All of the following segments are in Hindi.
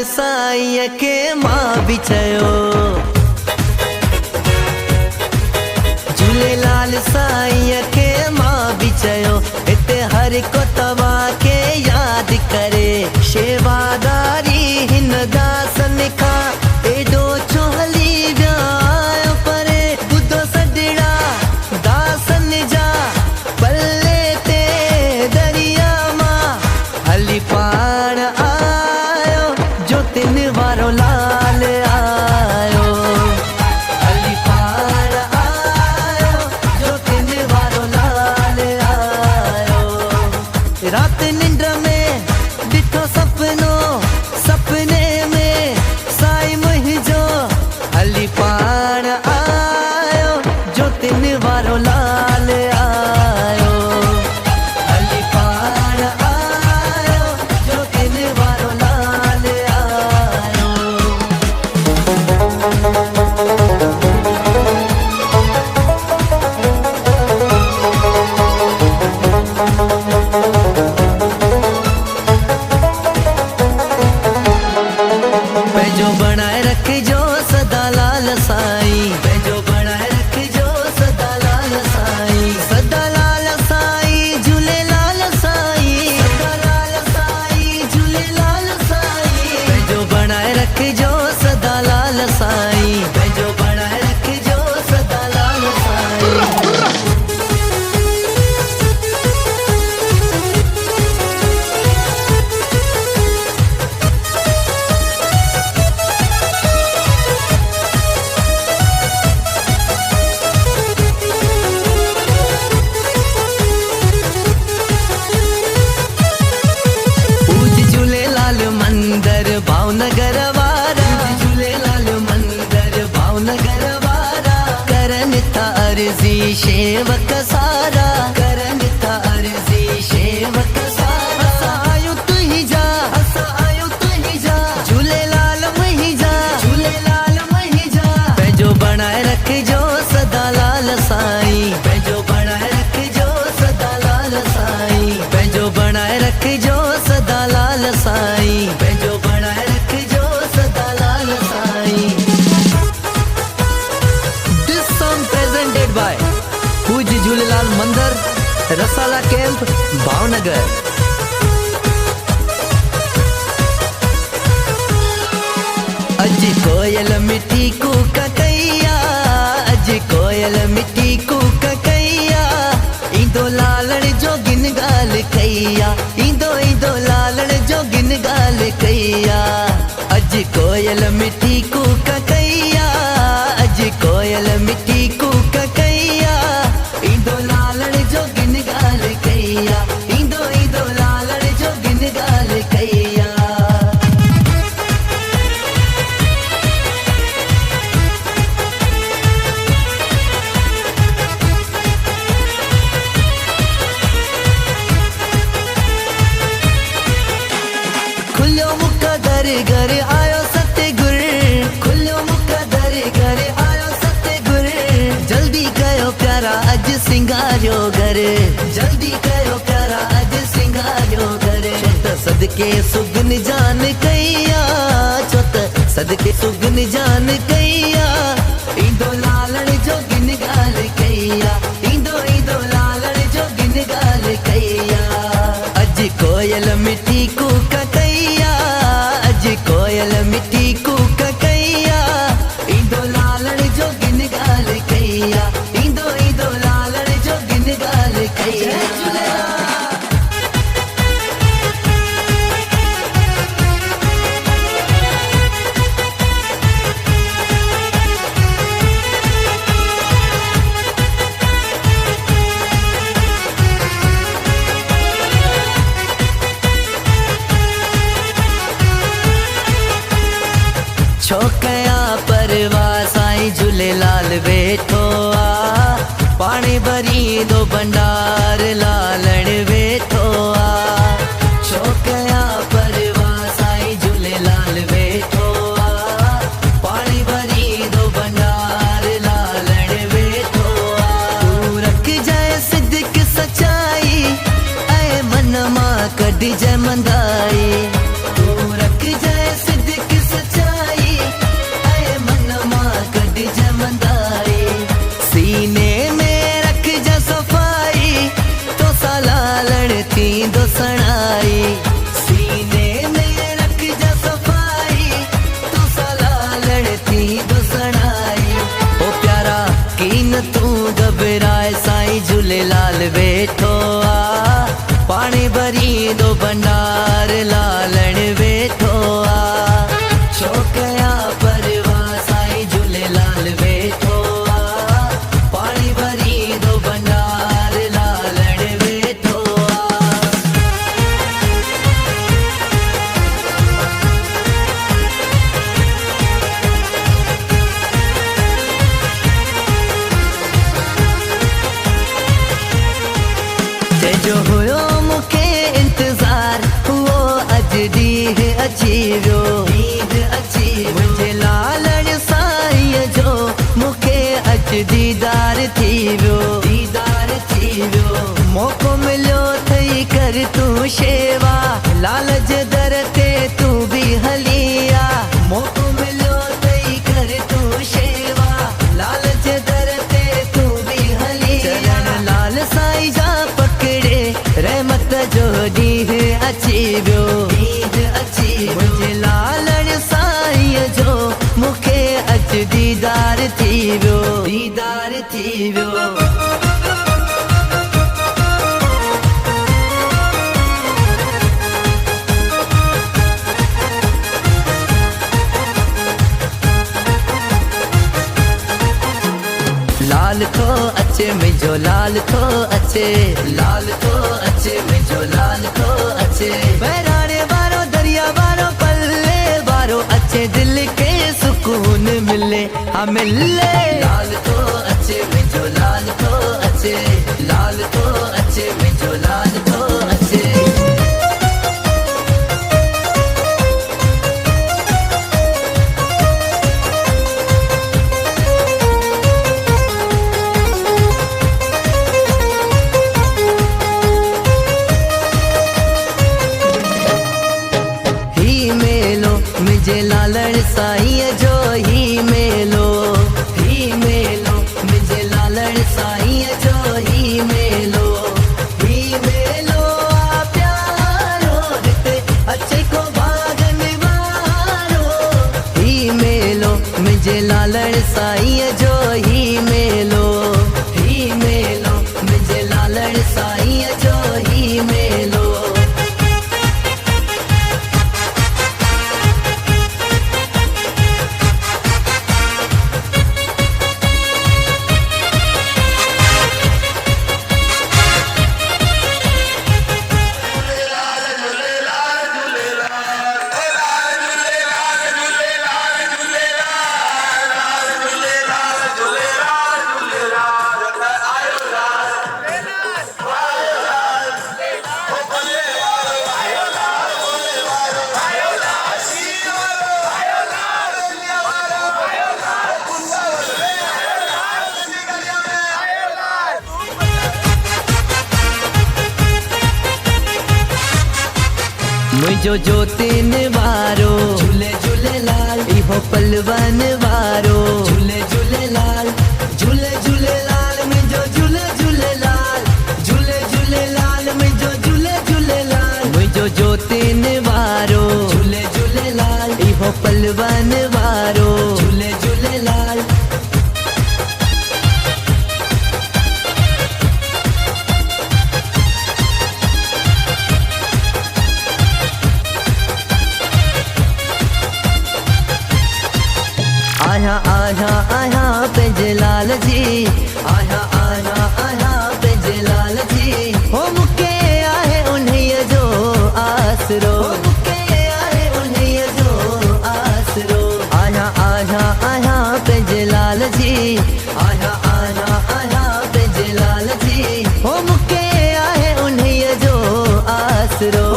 साईं के मां बि चयो, झूलेलाल साईं के मां बि चयो, हिते हर को तव्हां खे यादि करे। शेवादारी हिन दासन खां एॾो छो हली विया आहियो परे, ॿुधो सॾड़ा दासन जा पल्ले ते दरिया मां हली पाण आयो, जो तिन वारो लाल आयो। हली पाण आयो, जो तिन वारो लाल आयो। रात निंड में ॾिठो सपनो, सपने में साईं मुंहिंजो हली पाण आयो, जो तिन वारो लाल आयो। हली पाण आयो, जो तिन वारो लाल आयो। पंहिंजो बणाए रखिजो सदा लाल साईं, पंहिंजो बणाए रखिजो सदा लाल साईं। सदा लाल साईं झूलेलाल साईं, सदा लाल साईं झूलेलाल साईं। पंहिंजो बणाए रखिजो सदा लाल साईं, पंहिंजो बणाए रखिजो सदा लाल साईं। पूज झूलेलाल मंदिर भावनगर वारा, झूलेलाल मंदिर भावनगर वारा। करन था अर्जी शेवक सारा, करन था अर्जी शेवक सारा। असां आयूं तुंहिंजा जा, असां आयूं तुंहिंजा जा, झूलेलाल मुंहिंजा, झूलेलाल मुंहिंजा। पंहिंजो बणाए रखिजो सदा लाल साईं, पंहिंजो बणाए रखिजो सदा लाल साईं। पंहिंजो बणाए रखिजो सदा लाल साईं, पंहिंजो बणाए रखिजो सदा लाल Sai. This song presented by पूज झूलेलाल मंदिर, रसाला कैंप, भावनगर। अज कोयल मिठी कूक कईया, अज कोयल मिठी कूक कईया। ईंदो लालण जो गिन ॻाल्हि कईया, ईंदो ईंदो लालण जो गिन ॻाल्हि कईया। अज कोयल मिठी कूक कईया, अज कोयल मिठी कूक कईया। ईंदो लालण जो गिन ॻाल्हि कईया, ईंदो ईंदो लालण जो गिन ॻाल्हि कईया। खुलियो मुक़दर घर आयो सतगुर, खुलियो मुक़दर घर आयो सतगुर। जल्दी कयो प्यारा अज सिंगारियो घर, जल्दी कयो प्यारा अज सिंगारियो घर। छो त सदके सुगन जान कईया, छो त सदके सुगन जान कईया। ईंदो लालण जो गिन ॻाल्हि कईया, ईंदो ईंदो लालण जो गिन ॻाल्हि कईया। अज कोयल मिठी कूक कईया, अज कोयल मिठी कूक कईया। ईंदो लालण जो गिन ॻाल्हि कईया, ईंदो ईंदो लालण जो गिन ॻाल्हि कईया। छो कया परवाह साईं झूलेलाल वेठो आ, पाणी भरी दो भंडार लालण वेठो आ। छो कया परवाह साईं झूलेलाल वेठो आ, पाणी भरी दो भंडार लालण वेठो आ। तू रख जाए सिद्दीक सचाई, ऐं मन मां कढ जाए मंदाई। तू रख जाए सिद्दीक वेठो आ, पानी भरी दो भंडार लालण वेठो आ। छोकया परवाह साईं झूलेलाल वेठो आ, पानी भरी दो भंडार लालण वेठो आ। जो हुयो मुखे इंतजार वो अज दीह अची वियो, मुझे लालण साईं जो मुखे अज दीदार थी वियो। मौको मिलियो थई कर तू शेवा, लाल जे दर ते तू भी हलिया। मौको मिलियो थई कर तू शेवा, लाल जे दर ते तू भी हलिया। चरण लाल साईं जा पकड़े रहमत जो दीह अची वियो, मुझे लालण साईं जो मुखे अज दीदार थी वियो। लाल थो अचे मुझो लाल थो अचे, मुझो लाल थो अचे। बहराणे वारो दरिया वारो पल्ले वारो अचे, दिल के सुकून मिले हाँ मिले। लाल थो अचे मुझो लाल थो अचे, मुझो लाल थो अचे। मुझे लालण साईं जो ही मेलो, मुझे लालण साईं जो ही मेलो आ प्यारो हिते अचे को भागन वारो। ही मेलो मुझे लालण साईं जो ही मेलो, मुझे लालण साईं जो ही मेलो। मुझो ज्योतिन वारो झूले झूलेलाल, इहो पलवन वारो झूले झूलेलाल, मुझो झूले झूलेलाल, मुझो झूले झूलेलाल। मुझो ज्योतिन वारो झूले झूलेलाल, इहो पलवन वारो झूले झूलेलाल। आया पंहिंजे लाल जी, आया पंहिंजे लाल जी। हो मुखे आहे उन्हीअ जो आसरो, आया पंहिंजे लाल जी, आया पंहिंजे लाल जी। हो मुखे आहे उन्हीअ जो आसरो,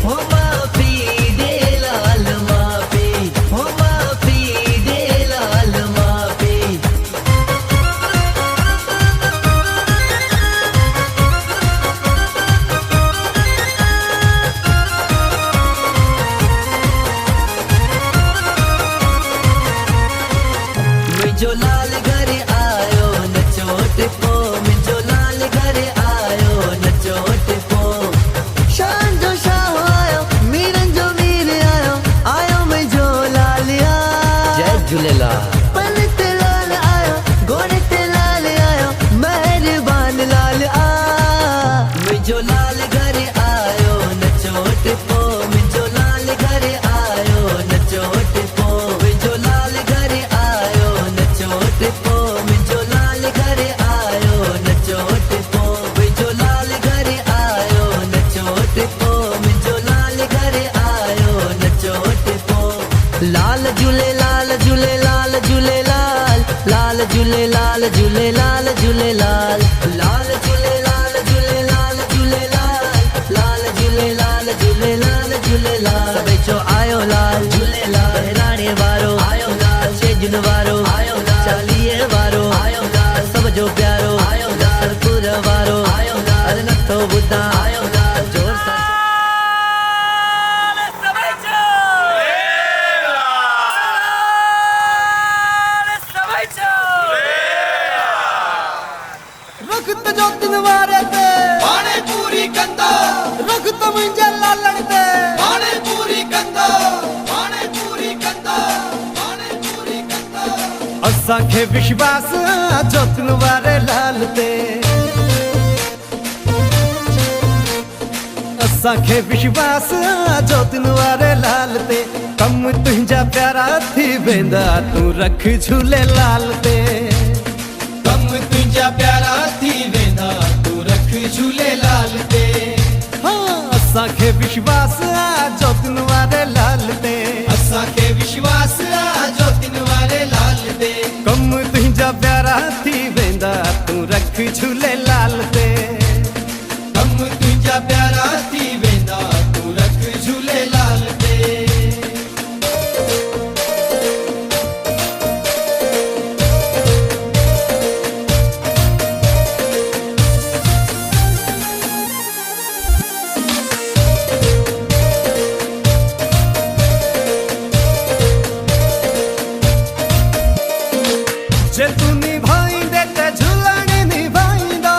हो माफी दे लाल माफी, हो लाल झूलेलाल, लाल झूलेलाल झूलेलाल झूलेलाल, लाल झूलेलाल झूलेलाल झूलेलाल। सभई चो आयो लाल झूलेलाल, बहिराणे वारो आयो लाल, छेजन वारो आयो लाल, चालीहे वारो आयो लाल, सब जो प्यारो आयो लाल, सरपुर वारो आयो लाल, अरे नथो ॿुधां आयो लाल, जोर सां रखत जो दिन वारे ते पाणे पूरी कंदा, रखत मुंहिंजे लालण ते पाणे पूरी कंदा, पाणे पूरी कंदा, पाणे पूरी कंदा। असांखे विश्वास जो दिन वारे लाल ते, असांखे विश्वास जो दिन वारे लाल ते, कम तुंहिंजा प्यारा थी वेंदा, तूं रख झूलेलाल ते। तुंहिंजा प्यारा थी वेंदा, तूं रख झूलेलाल ते। हाँ, असांखे विश्वास जो दिन वारे लाल ते, असांखे विश्वास जो दिन वारे लाल ते, कम तुंहिंजा प्यारा थी वेंदा, तूं रख झूलेलाल ते। कम तुंहिंजा प्यारा थी वेंदा, तूं रख झूलेलाल ते। जे तू निभाईंदे ते झूलण निभाईंदा,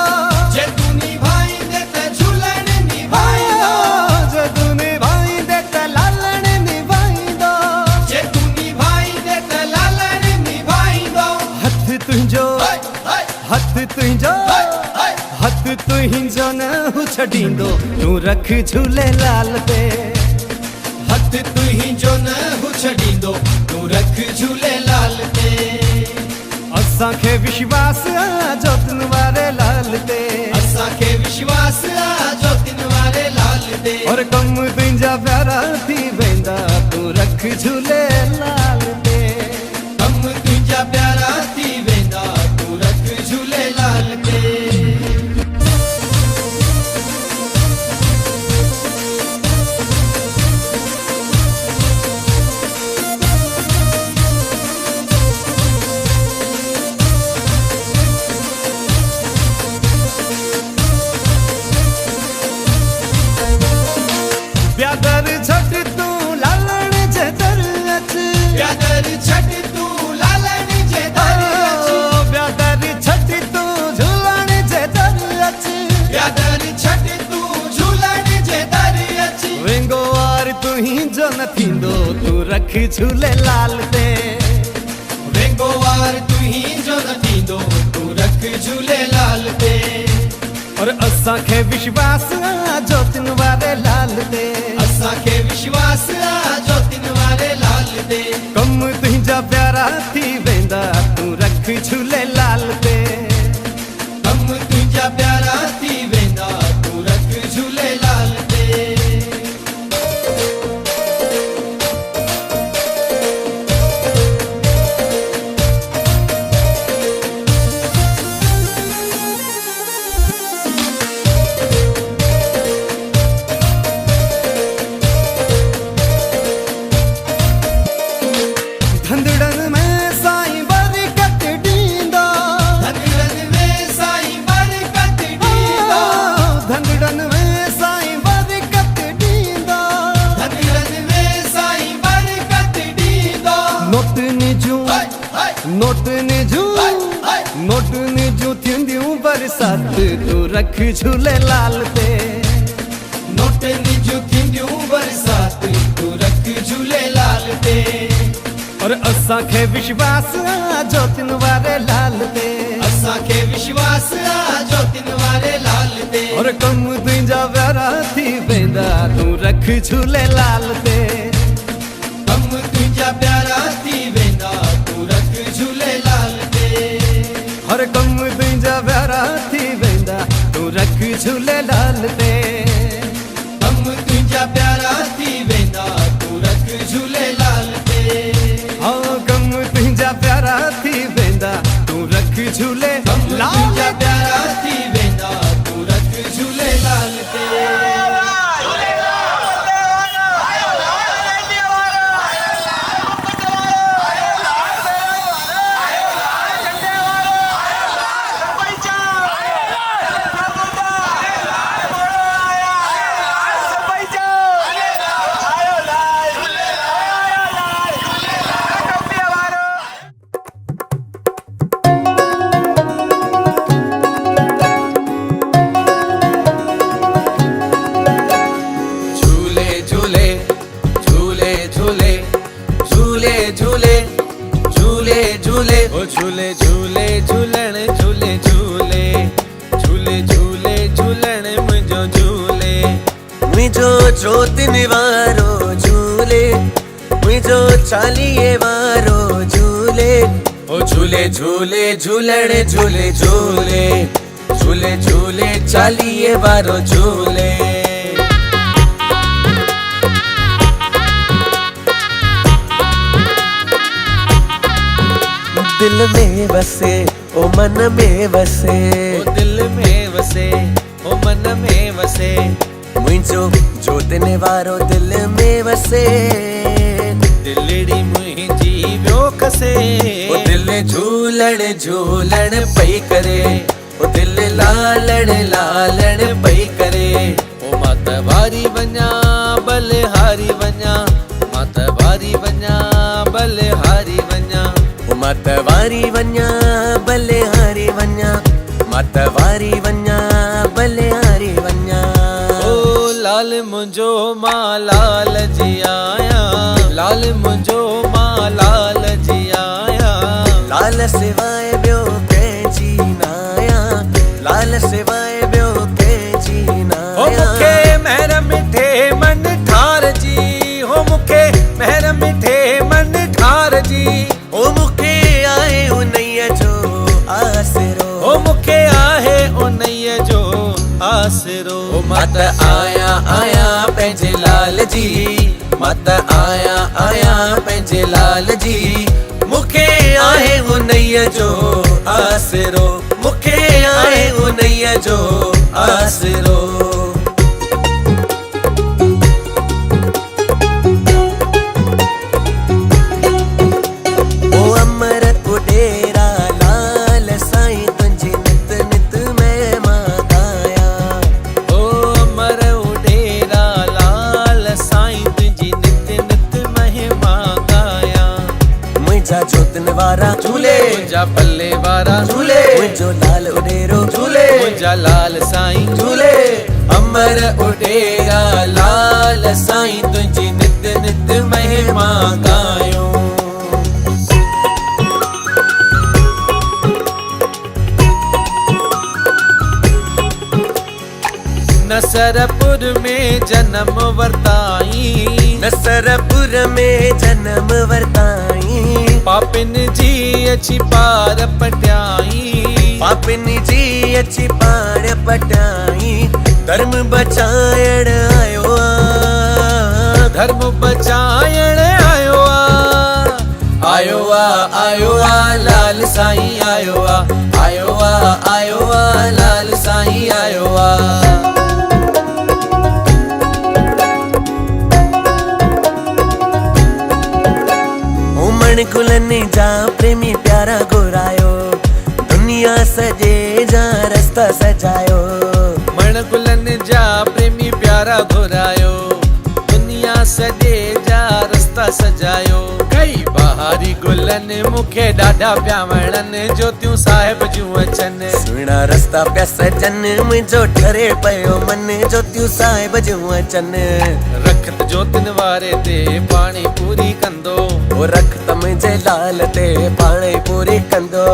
जे तू निभाईंदे ते झूलण निभाईंदा, जे तू निभाईंदे ते लालण निभाईंदा, जे तू निभाईंदे ते लालण निभाईंदा। हथ तुंहिंजो हथ तुंहिंजो हथ तुंहिंजो न छॾींदो, तूं रख झूलेलाल ते। हथ तुंहिंजो न छॾींदो, तूं रख झूलेलाल ते। असांखे विश्वास जो दिन वारे लाल ते, असांखे विश्वास जो दिन वारे लाल ते, और कम तुंहिंजा प्यारा थी वेंदा, तूं रख झूलेलाल ते। कम तुंहिंजा प्यारा थी वेंदा, तूं रख झूलेलाल ते। ब्यादर छट तू लालण जे दर अच, ब्यादर छट तू लालण जे दर अच, ब्यादर छट तू झूलण जे दर अच, ब्यादर छट तू झूलण जे दर अच। वेंगो वार तुंहिंजो न थींदो, तूं रख झूलेलाल ते। वेंगो वार तुंहिंजो न थींदो, तूं रख झूलेलाल ते। और असांखे विश्वास जो दिन वारे लाल ते, असांखे विश्वास जो दिन वारे लाल ते, कम तुंहिंजा प्यारा थी वेंदा, तूं रख झूलेलाल ते। कम तुंहिंजा प्यारा थी वेंदा, तूं रख झूलेलाल ते। धंधड़न में साईं बरकत ॾींदा, धंधड़न में साईं बरकत ॾींदा, धंधड़न में साईं बरकत ॾींदा, धंधड़न में साईं बरकत ॾींदा। नोटनि जूं नोटनि जूं थींदियूं बरसात, तूं रख झूलेलाल ते। नोटनि जूं थींदियूं बरसात, तूं रख झूलेलाल ते। और असांखे विश्वास जो दिन वारे लाल ते, असांखे विश्वास जो दिन वारे लाल ते, और कम तुंहिंजा प्यारा थी वेंदा, तूं रख झूलेलाल ते। कम तुंहिंजा प्यारा थी वेंदा, तूं रख झूलेलाल ते। हर कम तुंहिंजा प्यारा थी वेंदा, तूं रख झूलेलाल ते। कम तुंहिंजा प्यारा थी वेंदा, तूं रख झूलेलाल ते। हाँ, कम तुंहिंजा प्यारा थी वेंदा, तूं रख झूलेलाल। जोतने वारो झूले, मुझो चालीहे वारो झूले। ओ झूले झूले झूलण झूले झूले, झूले झूले चालीहे वारो झूले। दिल में बसे ओ मन में बसे, ओ दिल में वसे ओ मन में वसे। मुझो जोतने वारो दिल में वसे। दिलड़ी मुंहिंजी वियो खसे, ओ दिल झूलण झूलण पई करे, ओ दिल लालण लालण पई करे। ओ मात वारी वञा बलिहारी वञा, मात वारी वञा बलिहारी वञा। मत वारी वञा बलिहारी वञा, मत वारी वञा बलिहारी वञा। ओ लाल मुंहिंजो मां लाल जी आया, लाल मुंहिंजो मां लाल जी आया। लाल सिवाय ॿियो कंहिंजी नाया, लाल सिवाय ॿियो कंहिंजी हो नाया। मूंखे महर मिठे मन ठार जी, हो मूंखे महर मिठे मन ठार जी। ओ मूंखे आहे उन्हीअ जो आसरो, ओ मूंखे आहे उन्हीअ जो आसरो। ओ मत आया आया पंहिंजे लाल जी, मत आया आया पंहिंजे लाल जी। मूंखे आहे उन्हीअ जो आसरो, मूंखे आहे उन्हीअ जो आसरो। ओ अमर उडेरा लाल साईं तुंहिंजी नित नित महिमा गाया। ओ अमर उडेरा लाल साईं तुंहिंजी नित नित महिमा गाया। मुंहिंजा जोतन वारा झूले, मुंहिंजा पल्ले वारा झूले, मुंहिंजो लाल उडेरो झूले, मुंहिंजा लाल साईं झूले। अमर उडेरा लाल साईं तुंहिंजी नित नित महिमा गायो। नसरपुर में जन्म वरताई, नसरपुर में जन्म वरताई। पापिन जी अची पार पटियाई, पापिन जी अची पार पटाई। धर्म बचाइण आयो आ, धर्म बचाइण आयो आ। आयो आ आयो आ लाल साईं आयो आ, आयो आ आयो आ लाल साईं आयो आ। गुलनि जा प्रेमी प्यारा घुरायो, दुनिया सजे जा रस्ता सजायो। मण गुलनि जा प्रेमी प्यारा घुरायो, दुनिया सजे जा रस्ता सजायो। कई बहारी गुलनि मूंखे ॾाढा पिया वणनि, ज्योतियूं साहिब जूं अचनि। सुहिणा रस्ता पिया सजनि, मुंहिंजो ठरे पियो मन, ज्योतियूं साहिब जूं अचनि। रखत जोतिन वारे ते पाणी पूरी कंदो, ओ रखत मुंहिंजे लाल ते पाणी पूरी कंदो।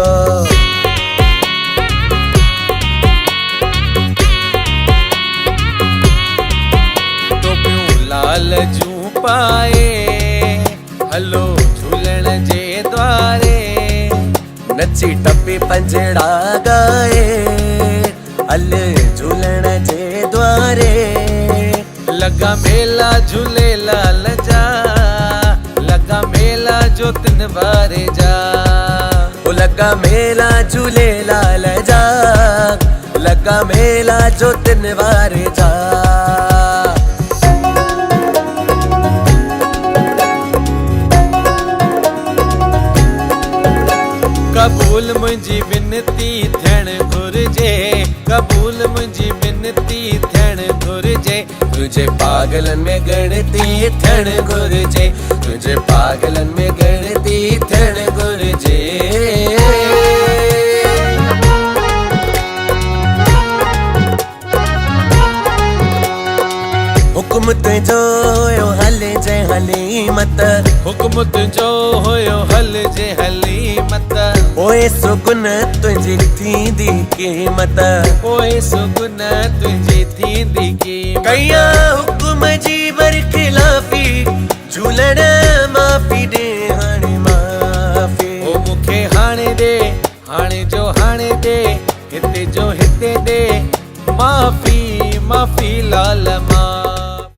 टोपियूं लाल जूं पाए, हलो झूलण जे द्वारे। नची टपी पंजड़ा गाए, हल झूलण जे द्वारे। लगा मेला झूलेलाल जा, लगा मेला जोतिन वारे जा। ओ लगा मेला झूलेलाल जा, लगा मेला जोतिन वारे जा। कबूल मुंहिंजी विनती थियण घुरिजे, कबूल मुंहिंजी विनती थियण घुरिजे। तुझे पागलन में गणती थियण घुरिजे, तुझे पागलन में गणती थियण घुरिजे। हुकुम तुंहिंजो हुयो हल जे हली मत, हुकुम तुंहिंजो हुयो हल जे हली मत। ओए सुगुन तुझी थींदी कीमत, ओए सुगुन तुझी थींदी कीमत। कया हुकुम जी बरखिलाफ़ी झूलण